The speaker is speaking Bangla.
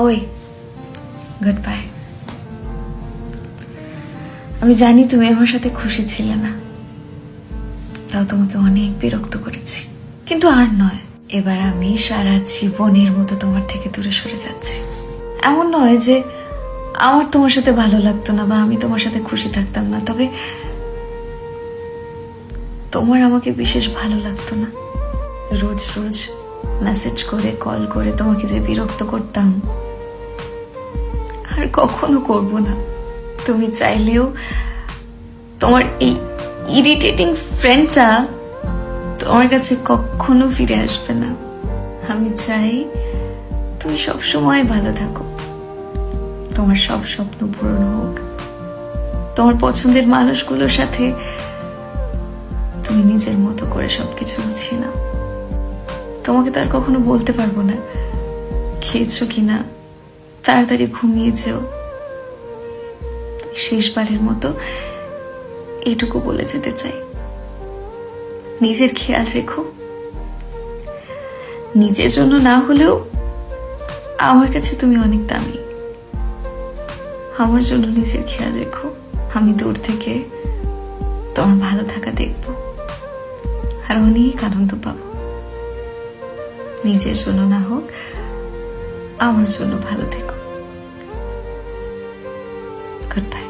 ওই গুড বাই। আমি জানি তুমি আমার সাথে খুশি ছিলে না, তাও তোমাকে অনেক বিরক্ত করেছি, কিন্তু আর নয়। এবার আমি সারা জীবনের মতো তোমার থেকে দূরে সরে যাচ্ছি। এমন নয় যে আমার তোমার সাথে ভালো লাগতো না বা আমি তোমার সাথে খুশি থাকতাম না, তবে তোমার আমাকে বিশেষ ভালো লাগতো না। রোজ রোজ মেসেজ করে কল করে তোমাকে যে বিরক্ত করতাম, আর কখনো করব না। তুমি চাইলেও তোমার এই ইরিটেটিং ফ্রেন্ডটা তোমার কাছে কখনো ফিরে আসবে না। আমি চাই তুমি সব সময় ভালো থাকো, তোমার সব স্বপ্ন পূরণ হোক, তোমার পছন্দের মানুষগুলোর সাথে তুমি নিজের মতো করে সবকিছু গুছিয়ে নাও। তোমাকে তো আর কখনো বলতে পারবো না খেয়েছো কিনা, তাড়াতাড়ি ঘুমিয়ে যেও। শেষবারের মতো এটুকু বলে যেতে চাই, নিজের খেয়াল রেখো। নিজের জন্য না হলেও আমার কাছে তুমি অনেক দামি। আমার জন্য নিজের খেয়াল রেখো। আমি দূর থেকে তোমার ভালো থাকা দেখব আর অনেক আনন্দ পাবো। নিজের জন্য না হোক, আমার জন্য ভালো থেকো। Good bye.